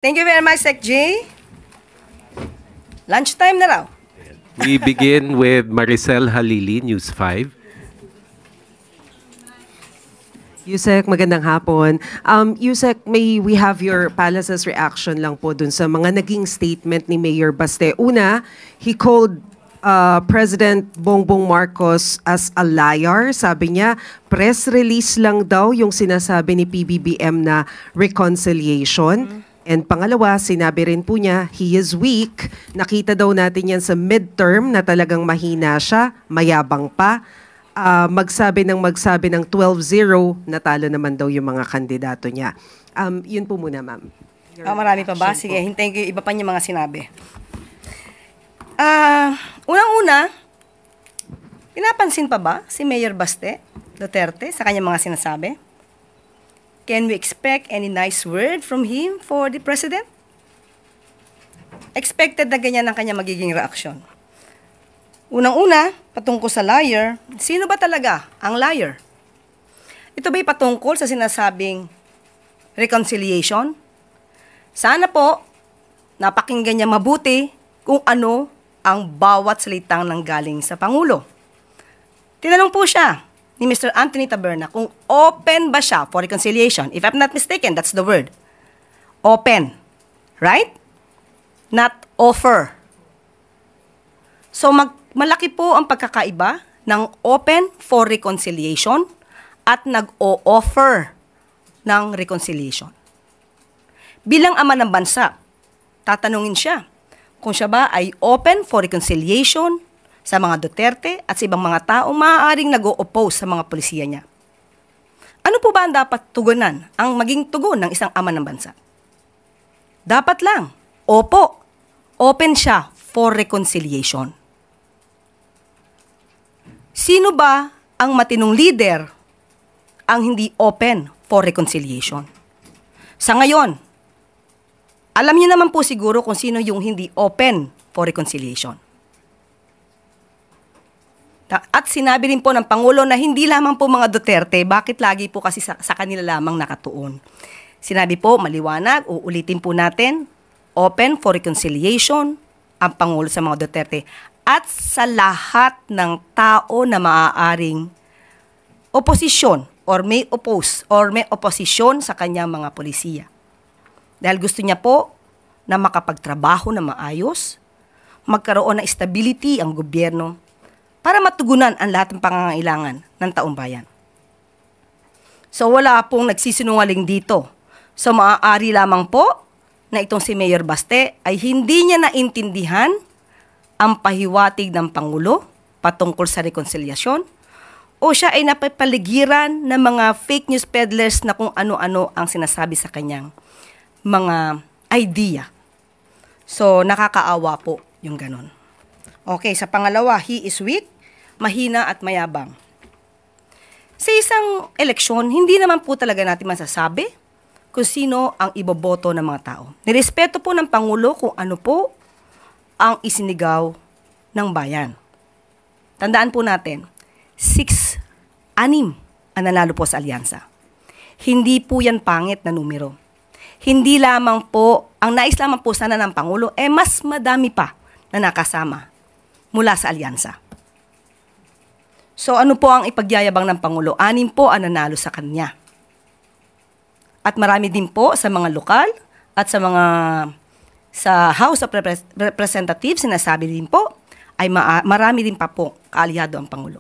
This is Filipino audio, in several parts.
Thank you very much, Sec J. Lunchtime na raw. We begin with Maricel Halili, News 5. Yusek, magandang hapon. Yusek, may we have your palace's reaction lang po dun sa mga naging statement ni Mayor Baste. Una, he called President Bongbong Marcos as a liar. Sabi niya, press release lang daw yung sinasabi ni PBBM na reconciliation. And pangalawa, sinabi rin po niya, he is weak. Nakita daw natin yan sa midterm na talagang mahina siya, mayabang pa. Magsabi ng 12-0, natalo naman daw yung mga kandidato niya. Yun po muna, ma'am. Marami pa ba? Sige, hintayin ko yung iba pa niya mga sinabi. Unang-una, pinapansin pa ba si Mayor Baste Duterte sa kanyang mga sinasabi? Can we expect any nice word from him for the President? Expected na ganyan ang kanyang magiging reaksyon. Unang-una, patungkol sa liar, sino ba talaga ang liar? Ito ba'y patungkol sa sinasabing reconciliation? Sana po, napakinggan niya mabuti kung ano ang bawat salitang nanggaling sa Pangulo. Tinanong po siya ni Mr. Anthony Taberna kung open ba siya for reconciliation. If I'm not mistaken, that's the word. Open. Right? Not offer. So, malaki po ang pagkakaiba ng open for reconciliation at nag-o-offer ng reconciliation. Bilang ama ng bansa, tatanungin siya kung siya ba ay open for reconciliation sa mga Duterte at sa ibang mga taong maaaring nag-o-oppose sa mga polisiya niya. Ano po ba ang dapat tugunan, ang maging tugon ng isang ama ng bansa? Dapat lang, opo, open siya for reconciliation. Sino ba ang matinong leader ang hindi open for reconciliation? Sa ngayon, alam niyo naman po siguro kung sino yung hindi open for reconciliation. At sinabi rin po ng Pangulo na hindi lamang po mga Duterte, bakit lagi po kasi sa kanila lamang nakatuon. Sinabi po, maliwanag, uulitin po natin, open for reconciliation ang Pangulo sa mga Duterte at sa lahat ng tao na maaaring oposisyon or may oppose or may oposisyon sa kanyang mga polisiya. Dahil gusto niya po na makapagtrabaho na maayos, magkaroon ng stability ang gobyerno para matugunan ang lahat ng pangangailangan ng taong bayan. So wala pong nagsisinungaling dito. So maaari lamang po na itong si Mayor Baste ay hindi niya naintindihan ang pahiwatig ng Pangulo patungkol sa reconciliation o siya ay napapaligiran ng mga fake news peddlers na kung ano-ano ang sinasabi sa kanyang mga idea. So nakakaawa po yung ganon. Okay, sa pangalawa, he is weak, mahina at mayabang. Sa isang eleksyon, hindi naman po talaga natin masasabi kung sino ang iboboto ng mga tao. Nirespeto po ng Pangulo kung ano po ang isinigaw ng bayan. Tandaan po natin, 6-6 ang nanalo po sa alyansa. Hindi po yan pangit na numero. Hindi lamang po, ang nais lamang po sana ng Pangulo, mas madami pa na nakasama mula sa alyansa. So ano po ang ipagyayabang ng Pangulo? 6 po ang nanalo sa kanya. At marami din po sa mga lokal at sa House of Representatives, sinasabi din po, ay marami din pa po kaalyado ang Pangulo.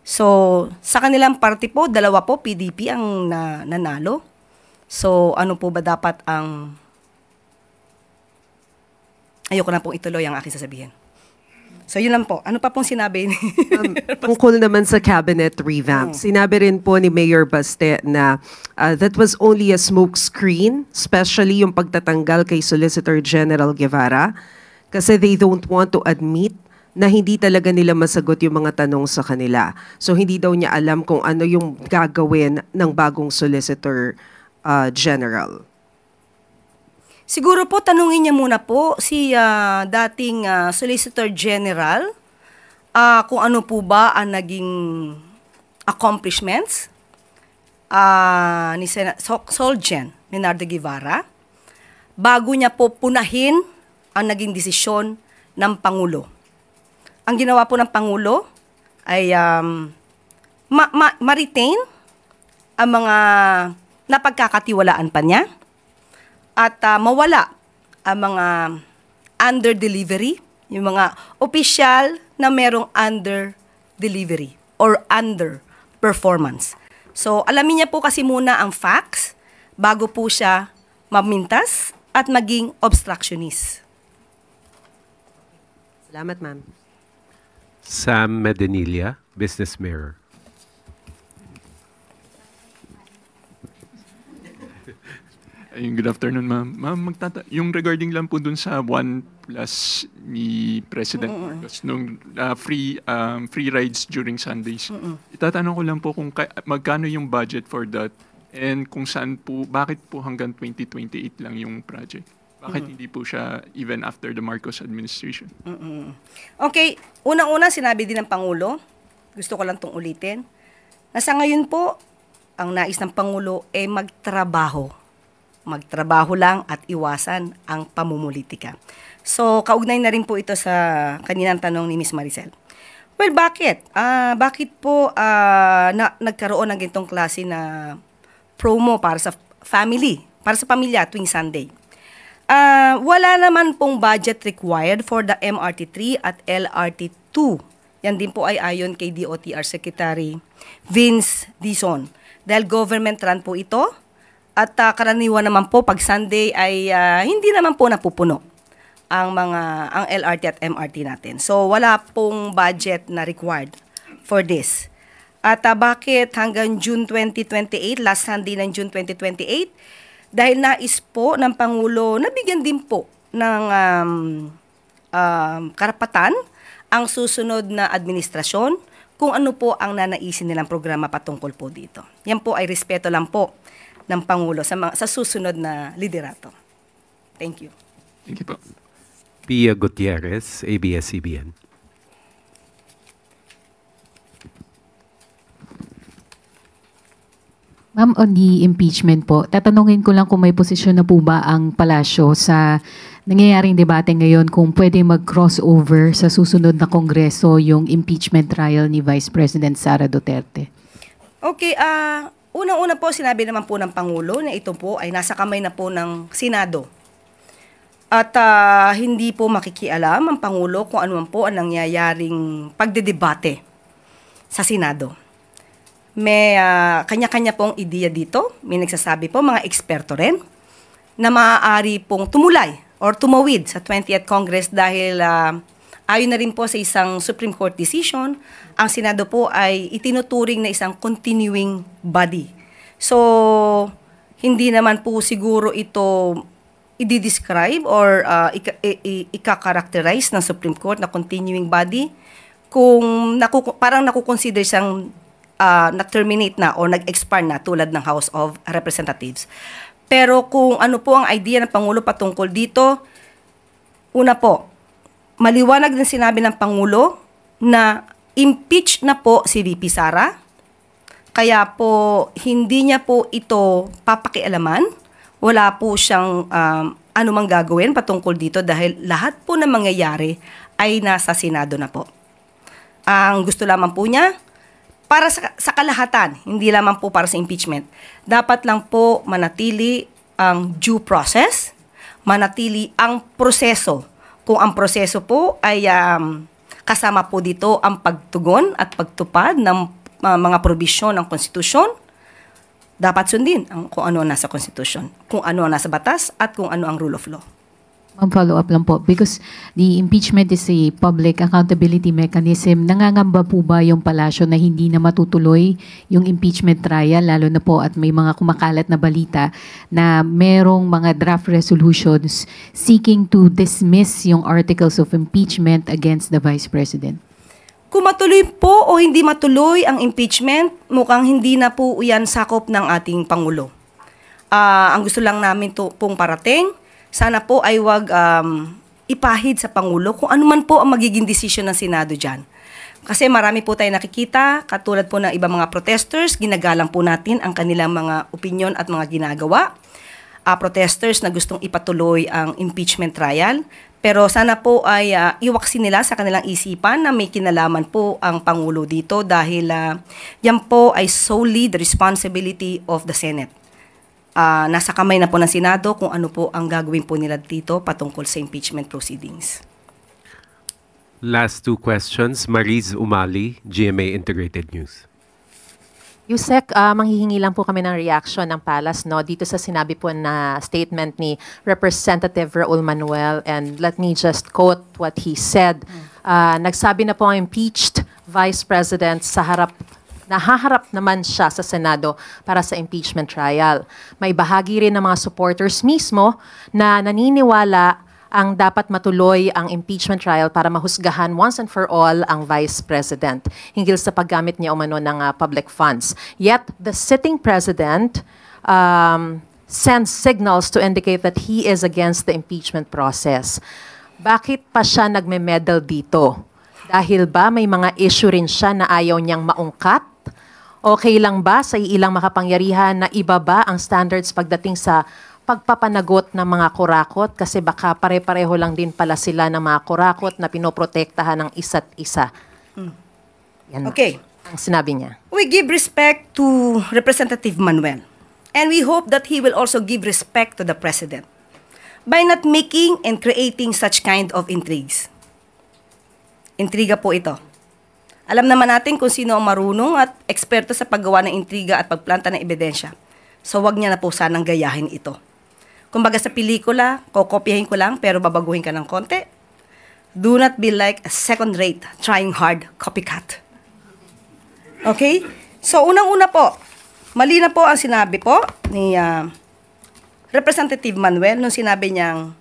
So sa kanilang party po, 2 po, PDP ang nanalo. So ano po ba dapat ang... Ayoko na pong ituloy ang aking sasabihin. So yun lang po. Ano pa pong sinabi? Tungkol naman sa cabinet revamp, sinabi rin po ni Mayor Baste na that was only a smoke screen, especially yung pagtatanggal kay Solicitor General Guevara, kasi they don't want to admit na hindi talaga nila masagot yung mga tanong sa kanila. So hindi daw niya alam kung ano yung gagawin ng bagong Solicitor General. Siguro po, tanungin niya muna po si dating Solicitor General kung ano po ba ang naging accomplishments ni Solgen Leonardo Guevara bago niya po punahin ang naging desisyon ng Pangulo. Ang ginawa po ng Pangulo ay ma-retain ang mga napagkakatiwalaan pa niya at mawala ang mga under-delivery, yung mga opisyal na merong under-delivery or under-performance. So, alamin niya po kasi muna ang facts bago po siya mamintas at maging obstructionist. Salamat, ma'am. Sam Medinilla, Business Mirror. Good afternoon, ma'am. Ma'am, yung regarding lang po dun sa 1+ ni President Marcos, nung free rides during Sundays. Itatanong ko lang po kung magkano yung budget for that and kung saan po, bakit po hanggang 2028 lang yung project? Bakit hindi po siya even after the Marcos administration? Okay, unang-una sinabi din ng Pangulo, gusto ko lang itong ulitin, na sa ngayon po, ang nais ng Pangulo ay magtrabaho. Magtrabaho lang at iwasan ang pamumulitika. So, kaugnay na rin po ito sa kaninang tanong ni Ms. Maricel. Well, bakit? Bakit po nagkaroon ng ganitong klase na promo para sa family, para sa pamilya tuwing Sunday? Wala naman pong budget required for the MRT3 at LRT2. Yan din po ay ayon kay DOTR Secretary Vince Dizon. Dahil government run po ito, at karaniwan naman po pag Sunday ay hindi naman po napupuno ang LRT at MRT natin. So wala pong budget na required for this. At bakit hanggang June 2028, last Sunday ng June 2028? Dahil nais po ng Pangulo na bigyan din po ng karapatan ang susunod na administrasyon kung ano po ang nanaisin nilang programa patungkol po dito. Yan po ay respeto lang po ng Pangulo sa susunod na liderato. Thank you. Thank you po. Pia Gutierrez, ABS-CBN. Ma'am, on the impeachment po, tatanungin ko lang kung may posisyon na po ba ang palasyo sa nangyayaring debate ngayon kung pwede mag-crossover sa susunod na kongreso yung impeachment trial ni Vice President Sara Duterte. Okay, unang-una po, sinabi naman po ng Pangulo na ito po ay nasa kamay na po ng Senado. At hindi po makikialam ang Pangulo kung ano man po ang nangyayaring pagdedebate sa Senado. May kanya-kanya pong ideya dito. May nagsasabi po, mga eksperto rin, na maaari pong tumulay or tumawid sa 20th Congress dahil ayon na rin po sa isang Supreme Court decision, ang Senado po ay itinuturing na isang continuing body. So, hindi naman po siguro ito i-describe or ika-characterize ng Supreme Court na continuing body kung parang nakukonsider siyang na-terminate na o nag-expire na tulad ng House of Representatives. Pero kung ano po ang idea ng Pangulo patungkol dito, una po, maliwanag din sinabi ng Pangulo na impeach na po si VP Sara, kaya po hindi niya po ito papakialaman, wala po siyang anumang gagawin patungkol dito dahil lahat po ng mangyayari ay nasa Senado na po. Ang gusto lamang po niya, para sa kalahatan, hindi lamang po para sa impeachment, dapat lang po manatili ang due process, manatili ang proseso. Kung ang proseso po ay kasama po dito ang pagtugon at pagtupad ng mga probisyon ng konstitusyon, dapat sundin kung ano ang nasa konstitusyon, kung ano ang nasa batas at kung ano ang rule of law. Follow up lang po, because the impeachment is a public accountability mechanism. Nangangamba po ba yung palasyo na hindi na matutuloy yung impeachment trial, lalo na po at may mga kumakalat na balita na merong mga draft resolutions seeking to dismiss yung articles of impeachment against the Vice President? Kung matuloy po o hindi matuloy ang impeachment, mukhang hindi na po yan sakop ng ating Pangulo. Ang gusto lang namin pong parating, sana po ay wag ipahid sa Pangulo kung ano man po ang magiging desisyon ng Senado dyan. Kasi marami po tayo nakikita, katulad po ng ibang mga protesters, ginagalang po natin ang kanilang mga opinion at mga ginagawa. protesters na gustong ipatuloy ang impeachment trial. Pero sana po ay iwaksin nila sa kanilang isipan na may kinalaman po ang Pangulo dito dahil yan po ay solely the responsibility of the Senate. Nasa kamay na po ng Senado kung ano po ang gagawin po nila dito patungkol sa impeachment proceedings. Last two questions. Mariz Umali, GMA Integrated News. Yusek, manghihingi lang po kami ng reaction ng Palace dito sa sinabi po na statement ni Representative Raul Manuel, and let me just quote what he said. Nagsabi na po ang impeached Vice President nahaharap naman siya sa Senado para sa impeachment trial. May bahagi rin ng mga supporters mismo na naniniwala ang dapat matuloy ang impeachment trial para mahusgahan once and for all ang Vice President hinggil sa paggamit niya umano ng public funds. Yet, the sitting President sends signals to indicate that he is against the impeachment process. Bakit pa siya nagme-meddle dito? Dahil ba may mga issue rin siya na ayaw niyang maungkat? Okay lang ba sa ilang makapangyarihan na ibaba ang standards pagdating sa pagpapanagot ng mga kurakot, kasi baka pare-pareho lang din pala sila ng mga kurakot na pinoprotektahan ng isa't isa. Yan Okay. ang sinabi niya. We give respect to Representative Manuel, and we hope that he will also give respect to the President by not making and creating such kind of intrigues. Intriga po ito. Alam naman natin kung sino ang marunong at eksperto sa paggawa ng intriga at pagplanta ng ebidensya. So wag niya na po sanang gayahin ito. Kumbaga sa pelikula, kokopyahin ko lang pero babaguhin ka ng konti. Do not be like a second-rate, trying hard copycat. Okay? So unang-una po, mali na po ang sinabi po ni Representative Manuel nung sinabi niyang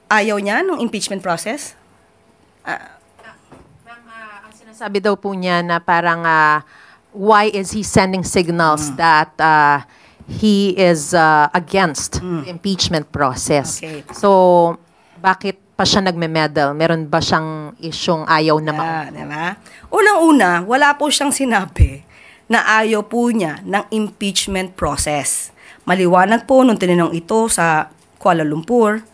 ayaw niya ng impeachment process. Ang sinasabi daw po niya na parang why is he sending signals that he is against the impeachment process. Okay. So, bakit pa siya nagme-meddle? Meron ba siyang isyong ayaw na Diba? Unang-una, wala po siyang sinabi na ayaw po niya ng impeachment process. Maliwanag po nung tinanong ito sa Kuala Lumpur,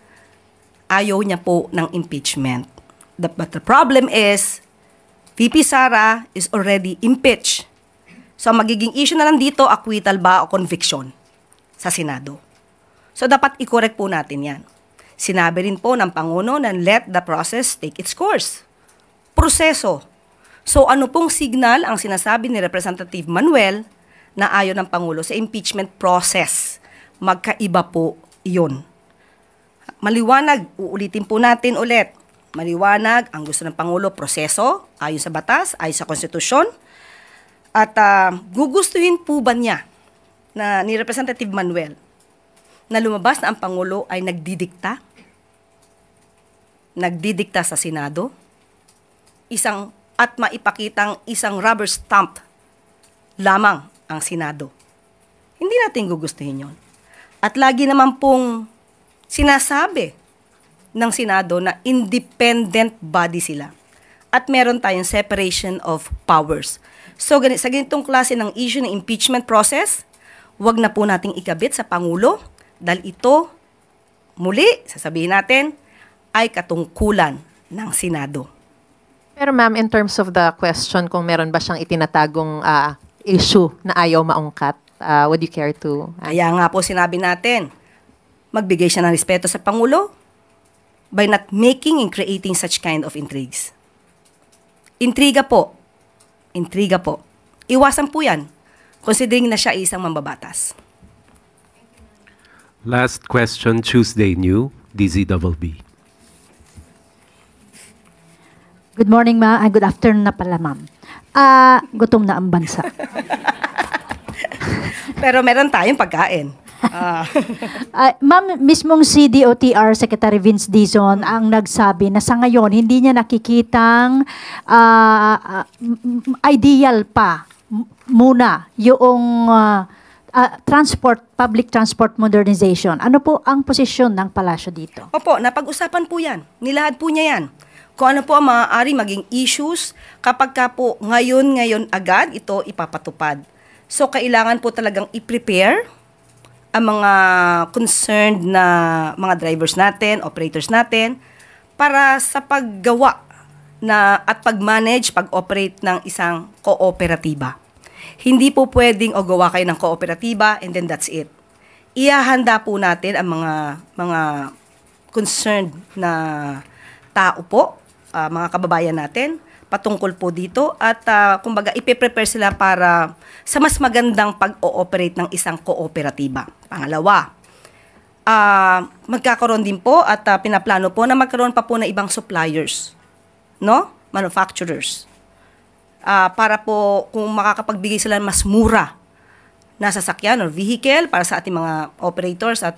ayaw niya po ng impeachment. But the problem is, VP Sara is already impeached. So, magiging issue na lang dito, acquittal ba o conviction sa Senado. So, dapat i-correct po natin yan. Sinabi rin po ng Pangulo na let the process take its course. Proseso. So, ano pong signal ang sinasabi ni Representative Manuel na ayaw ng Pangulo sa impeachment process? Magkaiba po iyon. Maliwanag, uulitin po natin ulit. Maliwanag, ang gusto ng Pangulo, proseso, ayon sa batas, ayon sa konstitusyon. At gugustuhin po ba niya na ni Representative Manuel na lumabas na ang Pangulo ay nagdidikta sa Senado, at maipakitang isang rubber stamp lamang ang Senado? Hindi natin gugustuhin yon. At lagi naman pong sinasabi ng Senado na independent body sila. At meron tayong separation of powers. So, sa ganitong klase ng issue ng impeachment process, wag na po nating ikabit sa Pangulo dahil ito, muli, sasabihin natin, ay katungkulan ng Senado. Pero ma'am, in terms of the question kung meron ba siyang itinatagong issue na ayaw maungkat, would you care to? Kaya nga po sinabi natin, magbigay siya ng respeto sa Pangulo by not making and creating such kind of intrigues. Intriga po. Iwasan po yan, considering na siya isang mambabatas. Last question, Tuesday New, DZBB. Good morning, good afternoon na pala, ma'am. Gutom na ang bansa. Pero meron tayong pagkain. Ma'am, mismong CDOTR Secretary Vince Dizon ang nagsabi na sa ngayon hindi niya nakikitang ideal pa muna yung public transport modernization. Ano po ang posisyon ng palasyo dito? Opo, napag-usapan po yan. Nilahad po niya yan. Kung ano po ang maaari maging issues kapag ka po ngayon agad ito ipapatupad. So, kailangan po talagang i-prepare ang mga concerned na mga drivers natin, operators natin, para sa paggawa at pag-manage, pag-operate ng isang kooperatiba. Hindi po pwedeng gawa kayo ng kooperatiba and then that's it. Ihahanda po natin ang mga concerned na tao po, mga kababayan natin, patungkol po dito at kumbaga ipe-prepare sila para sa mas magandang pag-ooperate ng isang kooperatiba. Pangalawa, magkakaroon din po at pinaplano po na magkaroon pa po ng ibang suppliers, no? Manufacturers. Para po kung makakapagbigay sila ng mas mura na sasakyan or vehicle para sa ating mga operators at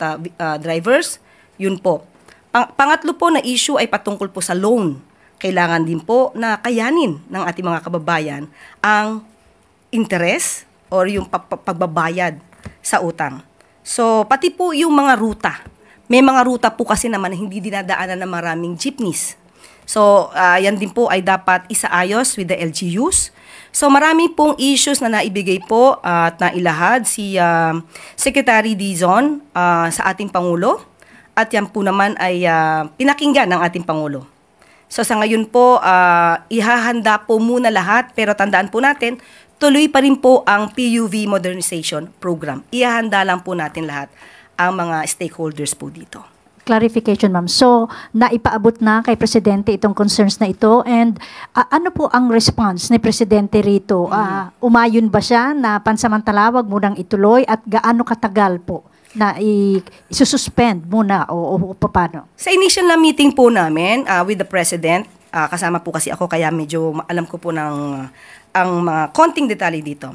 drivers, yun po. Pangatlo po na issue ay patungkol po sa loan. Kailangan din po na kayanin ng ating mga kababayan ang interest or yung pagbabayad sa utang. So, pati po yung mga ruta. May mga ruta po kasi naman na hindi dinadaanan ng maraming jeepneys. So, yan din po ay dapat isaayos with the LGUs. So, marami pong issues na naibigay po at nailahad si Secretary Dizon sa ating Pangulo. At yan po naman ay pinakinggan ng ating Pangulo. So sa ngayon po, ihahanda po muna lahat, pero tandaan po natin, tuloy pa rin po ang PUV Modernization Program. Ihahanda lang po natin lahat ang mga stakeholders po dito. Clarification, ma'am. So, naipaabot na kay Presidente itong concerns na ito and ano po ang response ni Presidente rito? Umayon ba siya na pansamantala wag munang ituloy at gaano katagal po na isususpend muna o paano? Sa initial na meeting po namin with the President, kasama po kasi ako kaya medyo alam ko po ang mga konting detalye dito.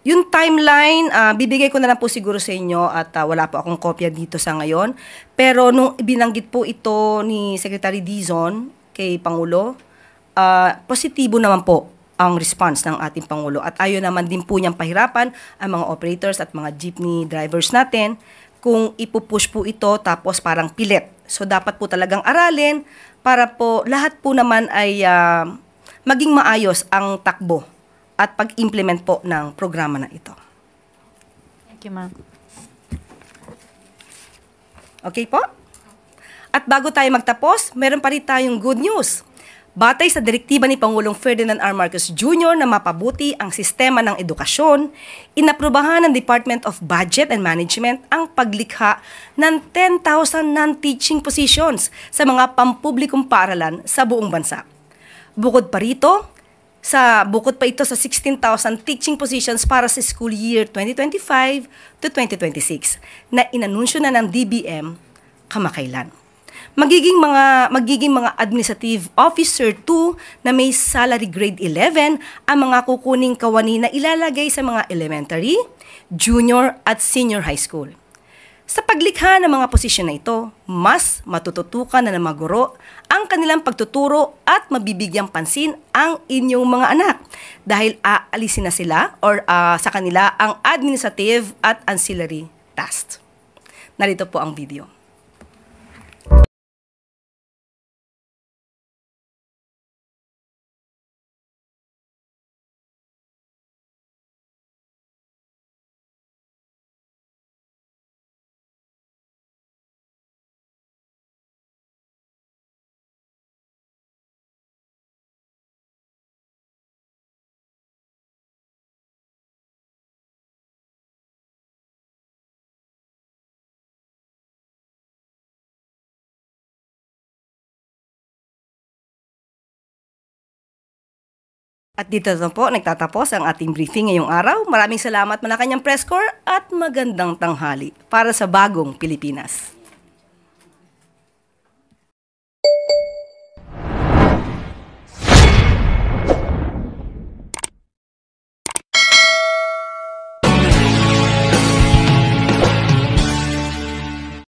Yung timeline, bibigay ko na lang po siguro sa inyo at wala po akong kopya dito sa ngayon. Pero nung binanggit po ito ni Secretary Dizon kay Pangulo, positibo naman po ang response ng ating Pangulo. At ayaw naman din po niyang pahirapan ang mga operators at mga jeepney drivers natin kung ipupush po ito tapos parang pilit. So dapat po talagang aralin para po lahat po naman ay maging maayos ang takbo at pag-implement po ng programa na ito. Thank you, ma'am. Okay po? At bago tayo magtapos, meron pa rin tayong good news. Batay sa direktiba ni Pangulong Ferdinand R. Marcos Jr. na mapabuti ang sistema ng edukasyon, inaprubahan ng Department of Budget and Management ang paglikha ng 10,000 non-teaching positions sa mga pampublikong paaralan sa buong bansa. Bukod pa ito sa 16,000 teaching positions para sa school year 2025 to 2026 na inanunsyo na ng DBM kamakailan. Magiging mga administrative officer 2 na may salary grade 11 ang mga kukuning kawani na ilalagay sa mga elementary, junior at senior high school. Sa paglikha ng mga posisyon na ito, mas matututukan na ng mga guro ang kanilang pagtuturo at mabibigyang pansin ang inyong mga anak dahil aalisin na sila or sa kanila ang administrative at ancillary tasks. Narito po ang video. At dito na po nagtatapos ang ating briefing ngayong araw. Maraming salamat Malacanang Press Corps at magandang tanghali para sa bagong Pilipinas.